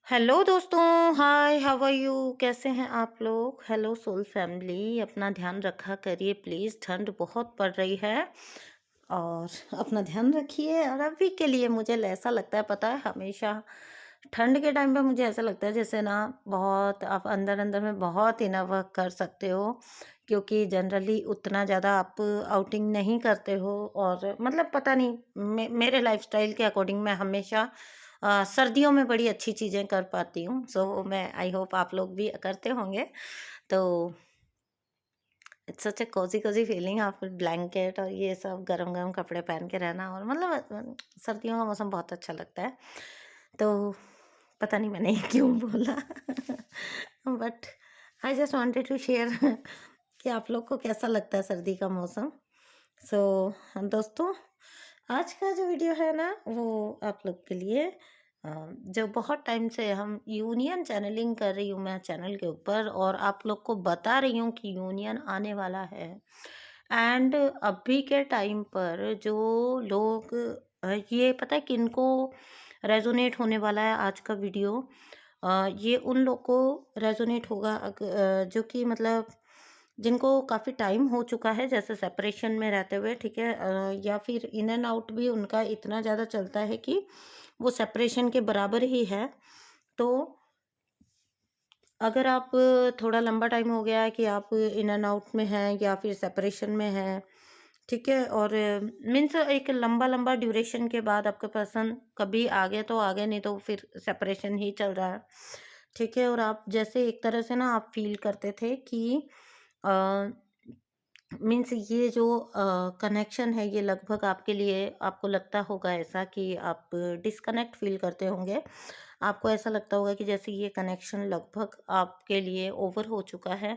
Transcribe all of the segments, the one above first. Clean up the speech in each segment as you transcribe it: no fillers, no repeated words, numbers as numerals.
Hello दोस्तों। हाय, how are you? कैसे हैं आप लोग? हेलो सोल फैमिली, अपना ध्यान रखा करिए प्लीज़। ठंड बहुत पड़ रही है और अपना ध्यान रखिए। और अभी के लिए मुझे ऐसा लगता है, पता है, हमेशा ठंड के टाइम पे मुझे ऐसा लगता है जैसे ना बहुत आप अंदर अंदर में बहुत इनर वर्क कर सकते हो, क्योंकि जनरली उतना ज़्यादा आप आउटिंग नहीं करते हो। और मतलब पता नहीं, मेरे लाइफस्टाइल के अकॉर्डिंग मैं हमेशा सर्दियों में बड़ी अच्छी चीज़ें कर पाती हूँ। सो मैं आई होप आप लोग भी करते होंगे। तो it's such a cosy cosy feeling, आप ब्लैंकेट और ये सब गरम गरम कपड़े पहन के रहना, और मतलब सर्दियों का मौसम बहुत अच्छा लगता है। तो पता नहीं मैंने ये क्यों बोला but I just wanted to share कि आप लोग को कैसा लगता है सर्दी का मौसम। सो दोस्तों, आज का जो वीडियो है ना, वो आप लोग के लिए जो बहुत टाइम से हम यूनियन चैनलिंग कर रही हूँ मैं चैनल के ऊपर, और आप लोग को बता रही हूँ कि यूनियन आने वाला है। एंड अभी के टाइम पर जो लोग ये पता है किनको रेजोनेट होने वाला है आज का वीडियो। ये उन लोग को रेजोनेट होगा जो कि मतलब जिनको काफ़ी टाइम हो चुका है, जैसे सेपरेशन में रहते हुए, ठीक है, या फिर इन एंड आउट भी उनका इतना ज़्यादा चलता है कि वो सेपरेशन के बराबर ही है। तो अगर आप थोड़ा लंबा टाइम हो गया है कि आप इन एंड आउट में हैं या फिर सेपरेशन में हैं, ठीक है, और मीन्स एक लंबा लंबा ड्यूरेशन के बाद आपका पर्सन कभी आगे तो आगे, नहीं तो फिर सेपरेशन ही चल रहा है, ठीक है, और आप जैसे एक तरह से ना आप फील करते थे कि मीन्स ये जो कनेक्शन है, ये लगभग आपके लिए, आपको लगता होगा ऐसा कि आप डिस्कनेक्ट फील करते होंगे। आपको ऐसा लगता होगा कि जैसे ये कनेक्शन लगभग आपके लिए ओवर हो चुका है।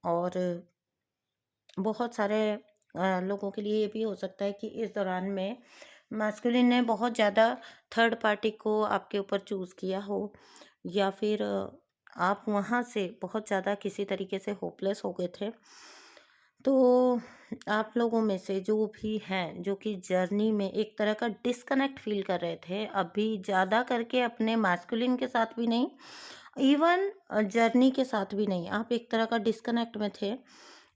और बहुत सारे लोगों के लिए ये भी हो सकता है कि इस दौरान में मास्कुलिन ने बहुत ज़्यादा थर्ड पार्टी को आपके ऊपर चूज़ किया हो, या फिर आप वहाँ से बहुत ज़्यादा किसी तरीके से होपलेस हो गए थे। तो आप लोगों में से जो भी हैं, जो कि जर्नी में एक तरह का डिस्कनेक्ट फील कर रहे थे, अभी ज़्यादा करके अपने मास्कुलिन के साथ भी नहीं, इवन जर्नी के साथ भी नहीं, आप एक तरह का डिस्कनेक्ट में थे।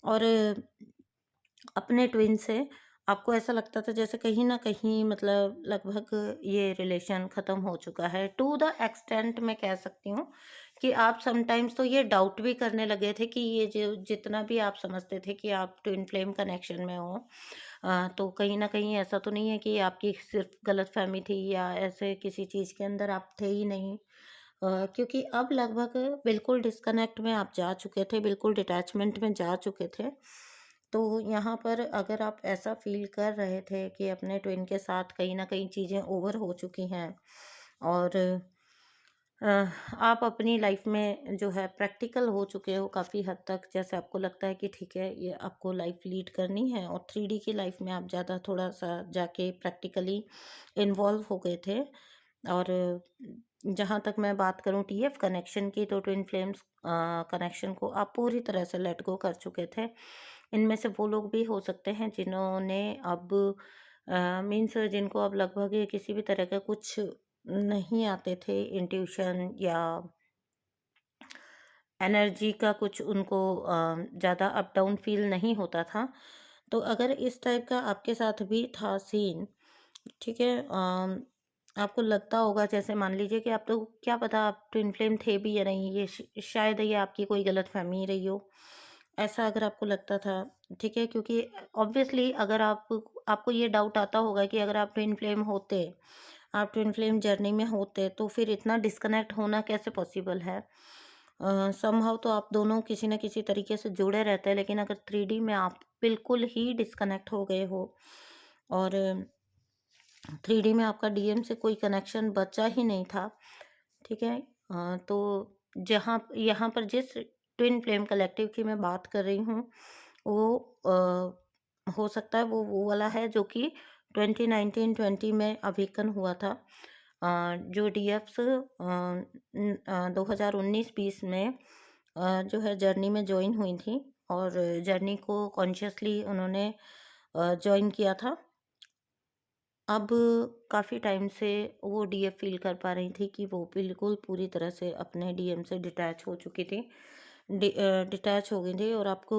और अपने ट्विन से आपको ऐसा लगता था जैसे कहीं न कहीं मतलब लगभग ये रिलेशन ख़त्म हो चुका है। टू द एक्सटेंट मैं कह सकती हूँ कि आप समटाइम्स तो ये डाउट भी करने लगे थे कि ये जो जितना भी आप समझते थे कि आप ट्विन फ्लेम कनेक्शन में हो, तो कहीं न कहीं ऐसा तो नहीं है कि आपकी सिर्फ़ गलतफ़हमी थी या ऐसे किसी चीज़ के अंदर आप थे ही नहीं। क्योंकि अब लगभग बिल्कुल डिस्कनेक्ट में आप जा चुके थे, बिल्कुल डिटैचमेंट में जा चुके थे। तो यहाँ पर अगर आप ऐसा फ़ील कर रहे थे कि अपने ट्विन के साथ कहीं न कहीं चीज़ें ओवर हो चुकी हैं, और अ, आप अपनी लाइफ में जो है प्रैक्टिकल हो चुके हो काफ़ी हद तक, जैसे आपको लगता है कि ठीक है, ये आपको लाइफ लीड करनी है, और 3D की लाइफ में आप ज़्यादा थोड़ा-सा जाके प्रैक्टिकली इन्वॉल्व हो गए थे। और जहाँ तक मैं बात करूँ टीएफ कनेक्शन की, तो ट्विन फ्लेम्स कनेक्शन को आप पूरी तरह से लेट गो कर चुके थे। इनमें से वो लोग भी हो सकते हैं जिन्होंने अब मीन्स जिनको अब लगभग ये किसी भी तरह का कुछ नहीं आते थे, इंट्यूशन या एनर्जी का कुछ उनको ज़्यादा अप डाउन फील नहीं होता था। तो अगर इस टाइप का आपके साथ भी था सीन, ठीक है, आपको लगता होगा जैसे मान लीजिए कि आप तो क्या पता आप ट्विन फ्लेम थे भी या नहीं, ये शायद ये आपकी कोई गलतफहमी रही हो। ऐसा अगर आपको लगता था, ठीक है, क्योंकि ऑब्वियसली अगर आपको ये डाउट आता होगा कि अगर आप ट्विन फ्लेम होते, आप ट्विन फ्लेम जर्नी में होते, तो फिर इतना डिस्कनेक्ट होना कैसे पॉसिबल है। समहाउ तो आप दोनों किसी न किसी तरीके से जुड़े रहते हैं, लेकिन अगर 3D में आप बिल्कुल ही डिस्कनेक्ट हो गए हो, और 3D में आपका डीएम से कोई कनेक्शन बचा ही नहीं था, ठीक है, तो जहाँ यहाँ पर जिस ट्विन फ्लेम कलेक्टिव की मैं बात कर रही हूँ, वो हो सकता है वो वाला है जो कि 2019-20 में अवेकन हुआ था। जो डीएफ्स 2019-20 में जो है जर्नी में जॉइन हुई थी, और जर्नी को कॉन्शियसली उन्होंने जॉइन किया था। अब काफ़ी टाइम से वो डीएफ फ़ील कर पा रही थी कि वो बिल्कुल पूरी तरह से अपने डीएम से डिटैच हो चुकी थी। डिटैच हो गई थी, और आपको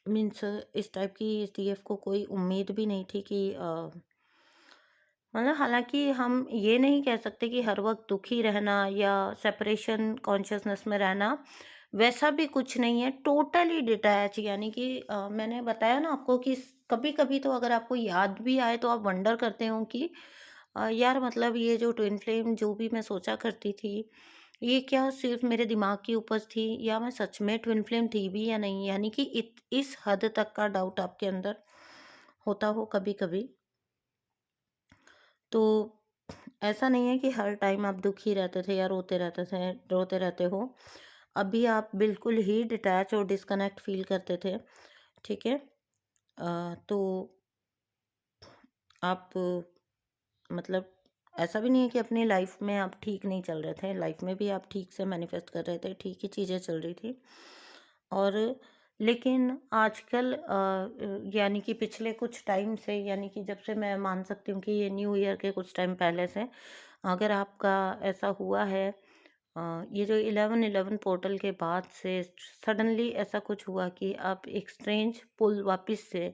मीन्स इस टाइप की इस डीएफ को कोई उम्मीद भी नहीं थी कि मतलब, हालाँकि हम ये नहीं कह सकते कि हर वक़्त दुखी रहना या सेपरेशन कॉन्शसनेस में रहना, वैसा भी कुछ नहीं है। टोटली डिटैच, यानी कि मैंने बताया ना आपको कि कभी-कभी तो अगर आपको याद भी आए तो आप वंडर करते हो कि यार, मतलब ये जो ट्विन फ्लेम जो भी मैं सोचा करती थी, ये क्या सिर्फ़ मेरे दिमाग की उपज थी, या मैं सच में ट्विन फ्लेम थी भी या नहीं? यानी कि इस हद तक का डाउट आपके अंदर होता हो कभी-कभी। तो ऐसा नहीं है कि हर टाइम आप दुखी रहते थे या रोते रहते हो। अभी आप बिल्कुल ही डिटैच और डिस्कनेक्ट फ़ील करते थे, ठीक है? तो आप मतलब, ऐसा भी नहीं है कि अपनी लाइफ़ में आप ठीक नहीं चल रहे थे, लाइफ़ में भी आप ठीक से मैनिफेस्ट कर रहे थे, ठीक ही चीज़ें चल रही थी। और लेकिन आजकल यानी कि पिछले कुछ टाइम से, यानी कि जब से मैं मान सकती हूँ कि ये न्यू ईयर के कुछ टाइम पहले से, अगर आपका ऐसा हुआ है, ये जो 11/11 पोर्टल के बाद से सडनली ऐसा कुछ हुआ कि आप एक स्ट्रेंज पुल वापस से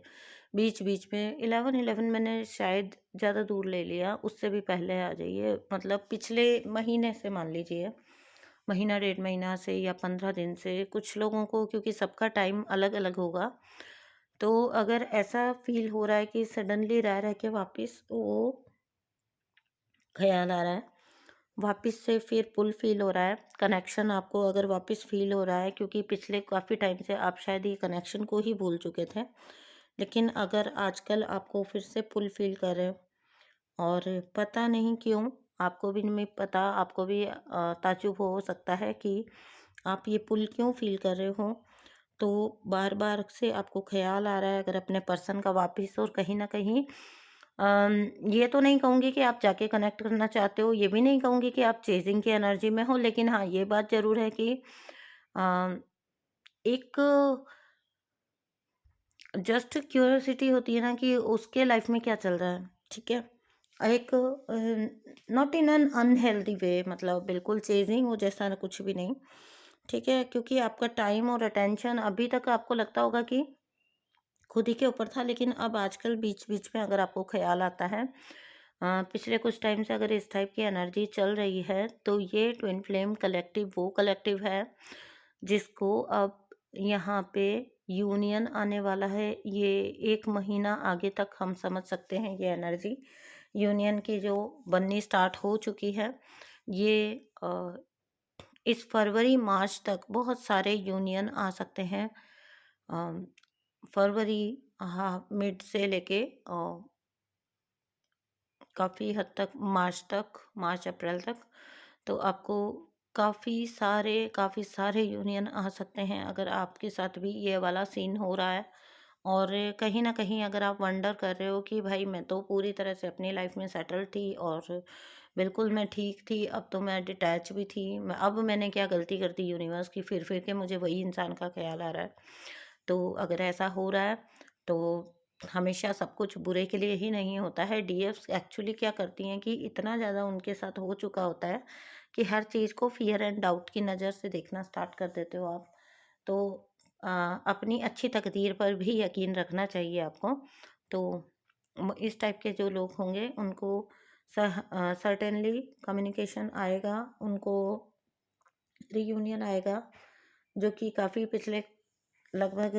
बीच-बीच में 11/11 मैंने शायद ज़्यादा दूर ले लिया, उससे भी पहले आ जाइए, मतलब पिछले महीने से मान लीजिए, महीना डेढ़ महीना से या 15 दिन से, कुछ लोगों को, क्योंकि सबका टाइम अलग-अलग होगा। तो अगर ऐसा फ़ील हो रहा है कि सडनली रह-रह के वापस वो ख़्याल आ रहा है, वापस से फिर पुल फ़ील हो रहा है, कनेक्शन आपको अगर वापस फ़ील हो रहा है, क्योंकि पिछले काफ़ी टाइम से आप शायद ये कनेक्शन को ही भूल चुके थे। लेकिन अगर आजकल आपको फिर से पुल फ़ील कर रहे हो, और पता नहीं क्यों, आपको भी नहीं पता, आपको भी ताज्जुब हो सकता है कि आप ये पुल क्यों फ़ील कर रहे हो। तो बार-बार से आपको ख़्याल आ रहा है अगर अपने पर्सन का वापिस, और कहीं न कहीं ये तो नहीं कहूँगी कि आप जाके कनेक्ट करना चाहते हो, ये भी नहीं कहूँगी कि आप चेज़िंग की एनर्जी में हो, लेकिन हाँ, ये बात ज़रूर है कि अ, एक जस्ट क्यूरियोसिटी होती है ना कि उसके लाइफ़ में क्या चल रहा है, ठीक है? एक नॉट इन एन अनहेल्दी वे, मतलब बिल्कुल चेज़िंग हो जैसा कुछ भी नहीं, ठीक है? क्योंकि आपका टाइम और अटेंशन अभी तक आपको लगता होगा कि खुद ही के ऊपर था, लेकिन अब आजकल बीच-बीच में अगर आपको ख़्याल आता है, पिछले कुछ टाइम से अगर इस टाइप की एनर्जी चल रही है, तो ये ट्विन फ्लेम कलेक्टिव वो कलेक्टिव है, जिसको अब यहाँ पे यूनियन आने वाला है। ये 1 महीना आगे तक हम समझ सकते हैं ये एनर्जी, यूनियन की जो बननी स्टार्ट हो चुकी है। ये अ, इस फरवरी-मार्च तक बहुत सारे यूनियन आ सकते हैं। अ, फरवरी, हाँ, मिड से लेके काफ़ी हद तक मार्च अप्रैल तक, तो आपको काफ़ी सारे यूनियन आ सकते हैं अगर आपके साथ भी ये वाला सीन हो रहा है। और कहीं न कहीं अगर आप वंडर कर रहे हो कि भाई, मैं तो पूरी तरह से अपनी लाइफ़ में सेटल थी और बिल्कुल मैं ठीक थी, अब तो मैं डिटैच भी थी। अब मैंने क्या गलती कर दी यूनिवर्स की, फिर के मुझे वही इंसान का ख़्याल आ रहा है। तो अगर ऐसा हो रहा है, तो हमेशा सब कुछ बुरे के लिए ही नहीं होता है। डीएफ्स एक्चुअली क्या करती हैं कि इतना ज़्यादा उनके साथ हो चुका होता है कि हर चीज़ को फ़ियर एंड डाउट की नज़र से देखना स्टार्ट कर देते हो आप। तो अ, अपनी अच्छी तकदीर पर भी यकीन रखना चाहिए आपको। तो इस टाइप के जो लोग होंगे उनको सर्टेनली कम्युनिकेशन आएगा, उनको रीयूनियन आएगा, जो कि काफ़ी पिछले लगभग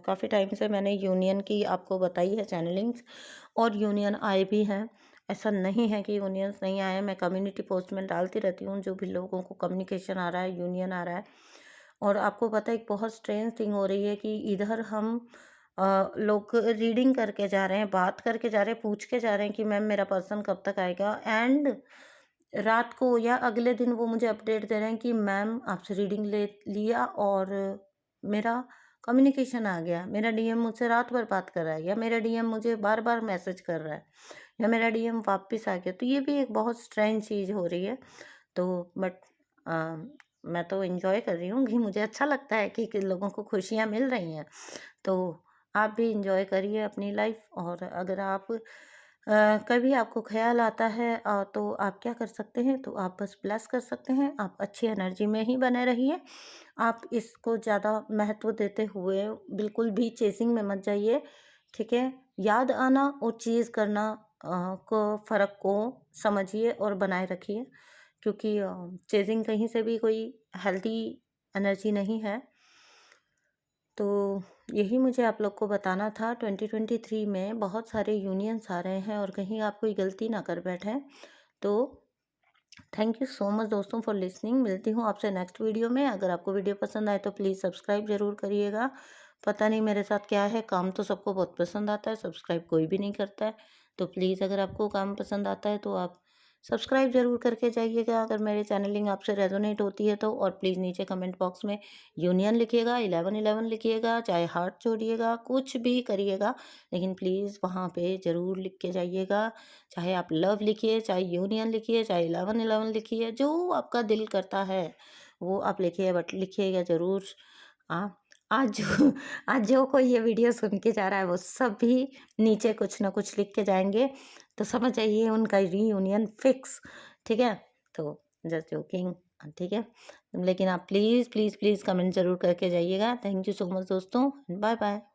काफ़ी टाइम से मैंने यूनियन की आपको बताई है चैनलिंग्स, और यूनियन आए भी हैं। ऐसा नहीं है कि यूनियंस नहीं आए हैं, मैं कम्युनिटी पोस्ट में डालती रहती हूँ, जो भी लोगों को कम्युनिकेशन आ रहा है, यूनियन आ रहा है। और आपको पता है, एक बहुत स्ट्रेंज थिंग हो रही है कि इधर हम लोग रीडिंग करके जा रहे हैं, बात करके जा रहे हैं, पूछ के जा रहे हैं कि मैम मेरा पर्सन कब तक आएगा, एंड रात को या अगले दिन वो मुझे अपडेट दे रहे हैं कि मैम आपसे रीडिंग ले लिया और मेरा कम्युनिकेशन आ गया, मेरा डीएम मुझसे रात भर बात कर रहा है, या मेरा डीएम मुझे बार-बार मैसेज कर रहा है, या मेरा डीएम वापस आ गया। तो ये भी एक बहुत स्ट्रेंज चीज़ हो रही है। तो बट मैं तो एन्जॉय कर रही हूँ कि मुझे अच्छा लगता है कि लोगों को खुशियाँ मिल रही हैं। तो आप भी एन्जॉय करिए अपनी लाइफ़, और अगर आप कभी आपको ख़्याल आता है तो आप क्या कर सकते हैं, तो आप बस ब्लेस कर सकते हैं, आप अच्छी एनर्जी में ही बने रहिए। आप इसको ज़्यादा महत्व देते हुए बिल्कुल भी चेज़िंग में मत जाइए, ठीक है? याद आना और चीज़ करना को फ़र्क को समझिए और बनाए रखिए, क्योंकि चेज़िंग कहीं से भी कोई हेल्दी एनर्जी नहीं है। तो यही मुझे आप लोग को बताना था। 2023 में बहुत सारे यूनियंस आ रहे हैं और कहीं आप कोई गलती ना कर बैठें। तो थैंक यू सो मच दोस्तों फॉर लिसनिंग। मिलती हूँ आपसे नेक्स्ट वीडियो में। अगर आपको वीडियो पसंद आए तो प्लीज़ सब्सक्राइब ज़रूर करिएगा। पता नहीं मेरे साथ क्या है, काम तो सबको बहुत पसंद आता है, सब्सक्राइब कोई भी नहीं करता है। तो प्लीज़ अगर आपको काम पसंद आता है तो आप सब्सक्राइब ज़रूर करके जाइएगा, अगर मेरी चैनलिंग आपसे रेजोनेट होती है तो। और प्लीज़ नीचे कमेंट बॉक्स में यूनियन लिखिएगा, 1111 लिखिएगा, चाहे हार्ट जोड़िएगा, कुछ भी करिएगा, लेकिन प्लीज़ वहाँ पे ज़रूर लिख के जाइएगा। चाहे आप लव लिखिए, चाहे यूनियन लिखिए, चाहे 1111 लिखिए, जो आपका दिल करता है वो आप लिखिए, बट लिखिएगा ज़रूर। आ, आज जो आज जो कोई ये वीडियो सुन के जा रहा है वो सभी नीचे कुछ ना कुछ लिख के जाएंगे, तो समझ जाइए उनका रीयूनियन फिक्स। ठीक है, तो जस्ट जोकिंग, ठीक है। लेकिन आप प्लीज़ प्लीज़ प्लीज़ कमेंट ज़रूर करके जाइएगा। थैंक यू सो मच दोस्तों, बाय बाय।